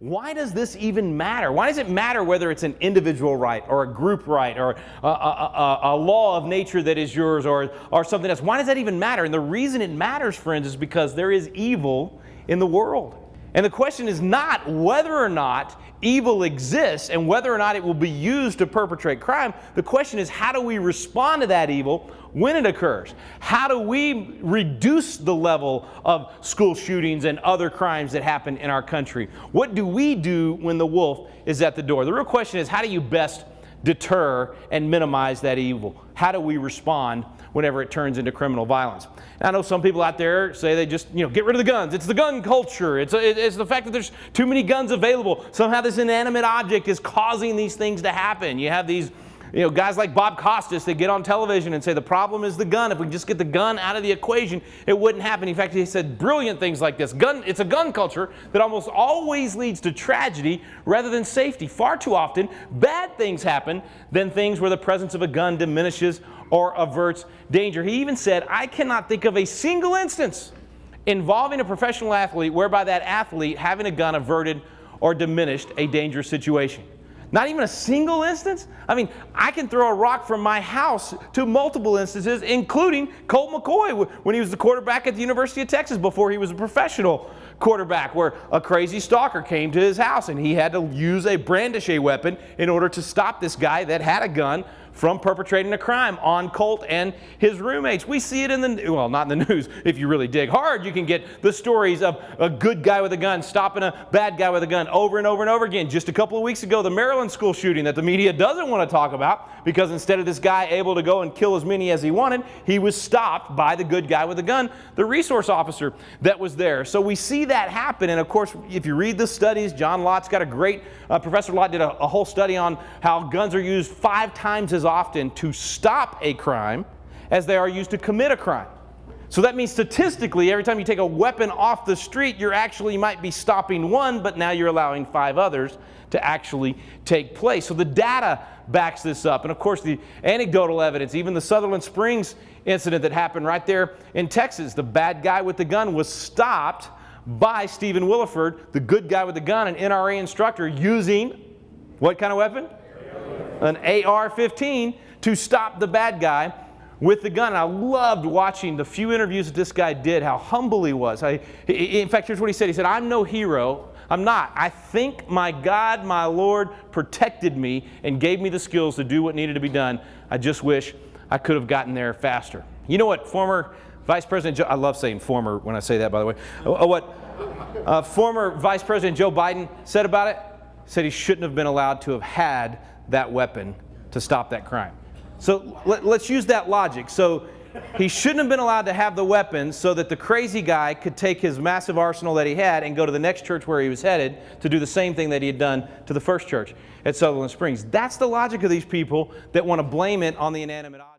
Why does this even matter? Why does it matter whether it's an individual right or a group right or a law of nature that is yours or something else? Why does that even matter? And the reason it matters, friends, is because there is evil in the world. And the question is not whether or not evil exists and whether or not it will be used to perpetrate crime. The question is, how do we respond to that evil when it occurs? How do we reduce the level of school shootings and other crimes that happen in our country? What do we do when the wolf is at the door? The real question is, how do you best deter and minimize that evil? How do we respond whenever it turns into criminal violence? And I know some people out there say they just, get rid of the guns. It's the gun culture. It's the fact that there's too many guns available. Somehow this inanimate object is causing these things to happen. You have these guys like Bob Costas that get on television and say the problem is the gun. If we just get the gun out of the equation, it wouldn't happen. In fact, he said brilliant things like this. It's a gun culture that almost always leads to tragedy rather than safety. Far too often, bad things happen than things where the presence of a gun diminishes or averts danger. He even said, I cannot think of a single instance involving a professional athlete whereby that athlete having a gun averted or diminished a dangerous situation. Not even a single instance? I mean, I can throw a rock from my house to multiple instances, including Colt McCoy when he was the quarterback at the University of Texas before he was a professional quarterback, where a crazy stalker came to his house and he had to use a brandished weapon in order to stop this guy that had a gun from perpetrating a crime on Colt and his roommates. We see it in not in the news. If you really dig hard, you can get the stories of a good guy with a gun stopping a bad guy with a gun over and over and over again. Just a couple of weeks ago, the Maryland school shooting that the media doesn't want to talk about, because instead of this guy able to go and kill as many as he wanted, he was stopped by the good guy with a gun, the resource officer that was there. So we see that happen. And of course, if you read the studies, John Lott's got a great, Professor Lott did a whole study on how guns are used 5 times as often to stop a crime as they are used to commit a crime. So that means statistically, every time you take a weapon off the street, you actually might be stopping one, but now you're allowing 5 others to actually take place. So the data backs this up. And of course, the anecdotal evidence, even the Sutherland Springs incident that happened right there in Texas, the bad guy with the gun was stopped by Stephen Williford, the good guy with the gun, an NRA instructor, using what kind of weapon? An AR-15 to stop the bad guy with the gun. And I loved watching the few interviews that this guy did, how humble he was. In fact, here's what he said. He said, I'm no hero. I'm not. I think my God, my Lord, protected me and gave me the skills to do what needed to be done. I just wish I could have gotten there faster. You know what former Vice President Joe, I love saying former when I say that, by the way. What former Vice President Joe Biden said about it? Said he shouldn't have been allowed to have had that weapon to stop that crime. So let's use that logic. So he shouldn't have been allowed to have the weapon so that the crazy guy could take his massive arsenal that he had and go to the next church where he was headed to do the same thing that he had done to the first church at Sutherland Springs. That's the logic of these people that want to blame it on the inanimate object.